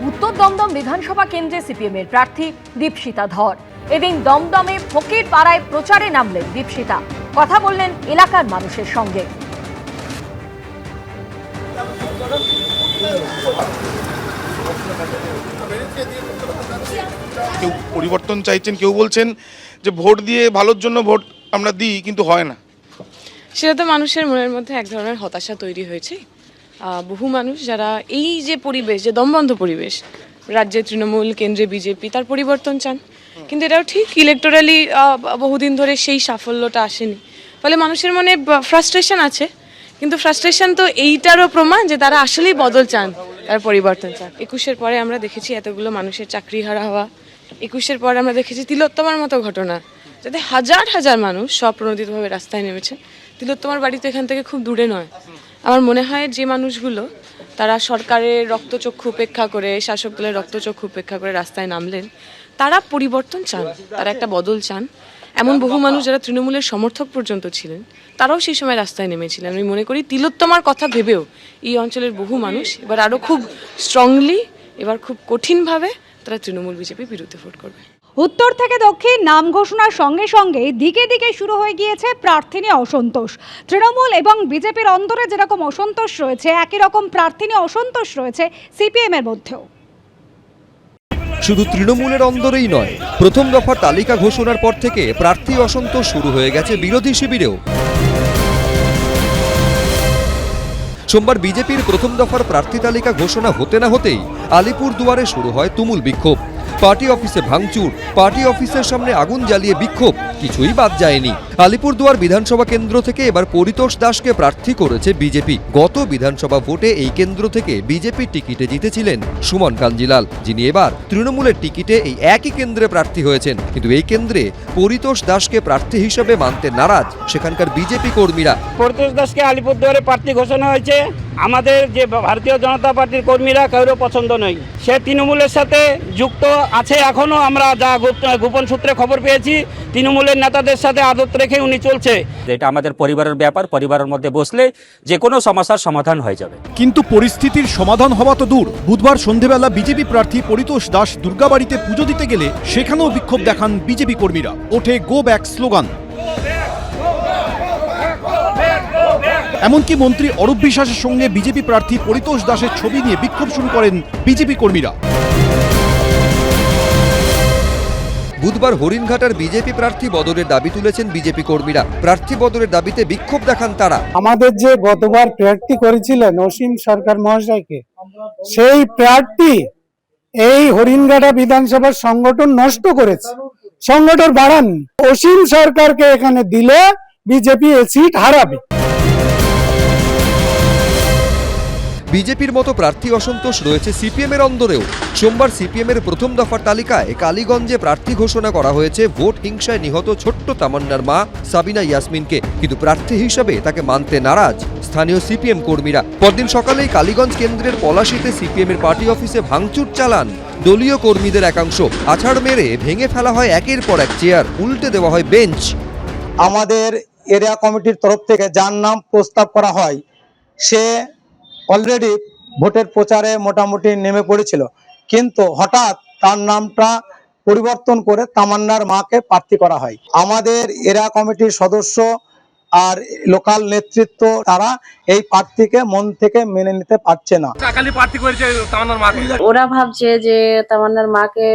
উত্তর দমদম বিধানসভা কেন্দ্রে সিপিএমের প্রার্থী দীপশিতা ধর। এদিন দমদমে ফকির পাড়ায় প্রচারে নামলেন দীপশিতা। কথা বললেন এলাকার মানুষের সঙ্গে। কেউ পরিবর্তন চাইছেন, কেউ বলছেন যে ভোট দিয়ে ভালোর জন্য ভোট আমরা দিই, কিন্তু হয় না। সেটা তো মানুষের মনের মধ্যে এক ধরনের হতাশা তৈরি হয়েছে। বহু মানুষ যারা এই যে পরিবেশ, যে দমবন্ধ পরিবেশ, রাজ্যে তৃণমূল, কেন্দ্রে বিজেপি, তার পরিবর্তন চান। কিন্তু এটাও ঠিক, ইলেকটোরালি বহুদিন ধরে সেই সাফল্যটা আসেনি, ফলে মানুষের মনে ফ্রাস্ট্রেশন আছে। কিন্তু ফ্রাস্ট্রেশন তো এইটারও প্রমাণ যে তারা আসলেই বদল চান, তারা পরিবর্তন চান। 21-এর পরে আমরা দেখেছি এতগুলো মানুষের চাকরি হারা হওয়া। 21-এর পরে আমরা দেখেছি তিলোত্তমার মতো ঘটনা, যাতে হাজার হাজার মানুষ স্বপ্রণোদিতভাবে রাস্তায় নেমেছে। তিলোত্তমার বাড়ি তো এখান থেকে খুব দূরে নয়। আমার মনে হয় যে মানুষগুলো তারা সরকারের রক্তচক্ষু উপেক্ষা করে, শাসক দলের রক্তচক্ষু উপেক্ষা করে রাস্তায় নামলেন, তারা পরিবর্তন চান, তারা একটা বদল চান। এমন বহু মানুষ যারা তৃণমূলের সমর্থক পর্যন্ত ছিলেন, তারাও সেই সময় রাস্তায় নেমেছিলেন। আমি মনে করি তিলোত্তমার কথা ভেবেও এই অঞ্চলের বহু মানুষ এবার আরও খুব স্ট্রংলি, এবার খুব কঠিনভাবে তারা তৃণমূল বিজেপির বিরুদ্ধে ভোট করবে। উত্তর থেকে দক্ষিণ নাম ঘোষণার সঙ্গে সঙ্গে দিকে দিকে শুরু হয়ে গিয়েছে প্রার্থী নিয়ে অসন্তোষ। তৃণমূল এবং বিজেপির অন্তরে যেরকম অসন্তোষ রয়েছে, একই রকম প্রার্থী নিয়ে অসন্তোষ রয়েছে সিপিএম এর মধ্যেও। শুধু তৃণমূলের অন্দরেই নয়, প্রথম দফার তালিকা ঘোষণার পর থেকে প্রার্থী অসন্তোষ শুরু হয়ে গেছে বিরোধী শিবিরেও। সোমবার বিজেপির প্রথম দফার প্রার্থী তালিকা ঘোষণা হতে না হতেই আলিপুরদুয়ারে শুরু হয় তুমুল বিক্ষোভ। পার্টি অফিসে ভাঙচুর, পার্টি অফিসের সামনে আগুন জ্বালিয়ে বিক্ষোভ, কিছুই বাদ যায়নি। আলিপুরদুয়ার বিধানসভা কেন্দ্র থেকে এবার পরিতোষ দাসকে প্রার্থী করেছে বিজেপি। গত বিধানসভা ভোটে এই কেন্দ্র থেকে বিজেপির টিকিটে জিতেছিলেন সুমন কাঞ্জিলাল, যিনি এবার তৃণমূলের টিকিটে এই একই কেন্দ্রে প্রার্থী হয়েছেন। কিন্তু এই কেন্দ্রে পরিতোষ দাসকে প্রার্থী হিসেবে মানতে নারাজ সেখানকার বিজেপি কর্মীরা। পরিতোষ দাসকে আলিপুরদুয়ারে প্রার্থী ঘোষণা হয়েছে। আমাদের যে ভারতীয় জনতা পার্টির কর্মীরা কারো পছন্দ নয়। সে তৃণমূলের সাথে যুক্ত আছে এখনো। আমরা যা গোপন সূত্রে খবর পেয়েছি, তৃণমূলের নেতাদের সাথে আদত রেখে উনি চলছে। এটা আমাদের পরিবারের ব্যাপার, পরিবারের মধ্যে বসলে যে কোনো সমস্যার সমাধান হয়ে যাবে। কিন্তু পরিস্থিতির সমাধান হওয়া তো দূর, বুধবার সন্ধেবেলা বিজেপি প্রার্থী পরিতোষ দাস দুর্গাবাড়িতে পুজো দিতে গেলে সেখানেও বিক্ষোভ দেখান বিজেপি কর্মীরা। ওঠে গো ব্যাক স্লোগান। এমনকি মন্ত্রী অরূপ বিশ্বাসের সঙ্গে বিজেপি প্রার্থী পরিতোষ দাসের ছবি নিয়ে বিক্ষোভ শুরু করেন বিজেপি কর্মীরা। বুধবার হরিণঘাটার বিজেপি প্রার্থী বদলের দাবি তুলেছেন বিজেপি কর্মীরা। প্রার্থী বদলের দাবিতে বিক্ষোভ দেখান তারা। আমাদের যে গতবার প্রার্থী করেছিলেন অসীম সরকার মহাশয়কে, সেই প্রার্থী এই হরিণঘাটা বিধানসভার সংগঠন নষ্ট করেছে, সংগঠন বাড়াননি। অসীম সরকারকে এখানে দিলে বিজেপি এই সিট হারাবে। বিজেপির মতো প্রার্থী অসন্তোষ রয়েছে সিপিএম এর অন্দরেও। সোমবার সিপিএম এর প্রথম দফার তালিকায় কালীগঞ্জে প্রার্থী ঘোষণা করা হয়েছে ভোট হিংসায় নিহত ছোট্ট তামান্নার মা সাবিনা ইয়াসমিনকে, কিন্তু প্রার্থী হিসাবে তাকে মানতে নারাজ স্থানীয় সিপিএম কর্মীরা। পরদিন সকালেই কালীগঞ্জ কেন্দ্রের পলাশীতে সিপিএম এর পার্টি অফিসে ভাঙচুর চালান দলীয় কর্মীদের একাংশ। আছাড় মেরে ভেঙে ফেলা হয় একের পর এক চেয়ার, উল্টে দেওয়া হয় বেঞ্চ। আমাদের এরিয়া কমিটির তরফ থেকে যার নাম প্রস্তাব করা হয়, সে অলরেডি ভোটের প্রচারে মোটামুটি নেমে পড়েছিল, কিন্তু হঠাৎ তার নামটা পরিবর্তন করে তামান্নার মাকে প্রার্থী করা হয়। আমাদের এরিয়া কমিটির সদস্য আর লোকাল নেতৃত্ব তারা এই প্রার্থীকে মন থেকে মেনে নিতে পারছে না। ওরা ভাবছে যে তামান্নার মাকে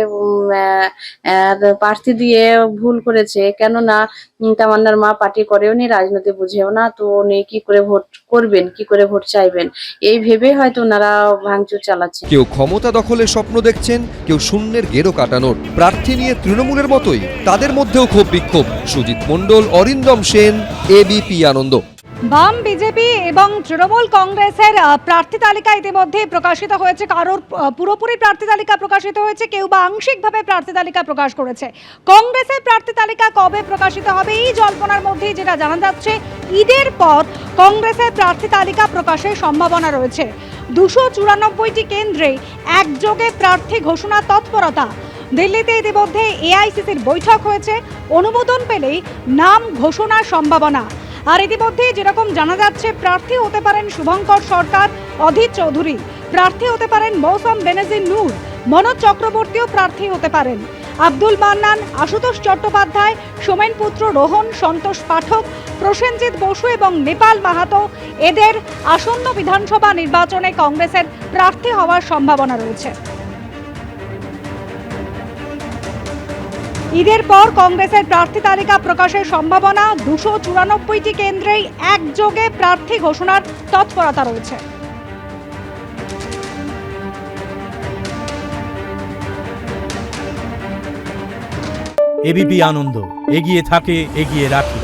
প্রার্থী দিয়ে ভুল করেছে, কেননা তামান্নার মা পার্টি করেও নি, রাজনীতি বুঝেও না, তো উনি কি করে ভোট করবেন, কি করে ভোট চাইবেন, এই ভেবে হয়তো ওনারা ভাঙচুর চালাচ্ছে। কেউ ক্ষমতা দখলের স্বপ্ন দেখছেন, কেউ শূন্যের গেরো কাটানোর। প্রার্থী নিয়ে তৃণমূলের মতোই তাদের মধ্যেও ক্ষোভ বিক্ষোভ। সুজিত মণ্ডল, অরিন্দম সেন, এবিপি আনন্দ। বাম, বিজেপি এবং তৃণমূল কংগ্রেসের প্রার্থী তালিকা ইতিমধ্যে প্রকাশিত হয়েছে। কারোর পুরোপুরি প্রার্থী তালিকা প্রকাশিত হয়েছে, কেউ বা আংশিকভাবে প্রার্থী তালিকা প্রকাশ করেছে। কংগ্রেসের প্রার্থী তালিকা কবে প্রকাশিত হবে এই জল্পনার মধ্যেই যেটা জানা যাচ্ছে, ঈদের পর কংগ্রেসের প্রার্থী তালিকা প্রকাশের সম্ভাবনা রয়েছে। 294টি কেন্দ্রে একযোগে প্রার্থী ঘোষণা তৎপরতা। দিল্লিতে ইতিমধ্যে এআইসিসির বৈঠক হয়েছে, অনুমোদন পেলেই নাম ঘোষণার সম্ভাবনা। আর ইতিমধ্যে যেরকম জানা যাচ্ছে, প্রার্থী হতে পারেন শুভঙ্কর সরকার, অধীর চৌধুরী। প্রার্থী হতে পারেন মৌসম বেনজির নূর, মনোজ চক্রবর্তীও প্রার্থী হতে পারেন। আব্দুল মান্নান, আশুতোষ চট্টোপাধ্যায়, সোমেন পুত্র রোহন, সন্তোষ পাঠক, প্রসেনজিৎ বসু এবং নেপাল মাহাতো এদের আসন্ন বিধানসভা নির্বাচনে কংগ্রেসের প্রার্থী হওয়ার সম্ভাবনা রয়েছে। ঈদের পর কংগ্রেসের প্রার্থী তালিকা প্রকাশের সম্ভাবনা। 294টি কেন্দ্রেই একযোগে প্রার্থী ঘোষণার তৎপরতা রয়েছে। এবিপি আনন্দ, এগিয়ে থাকে, এগিয়ে রাখে।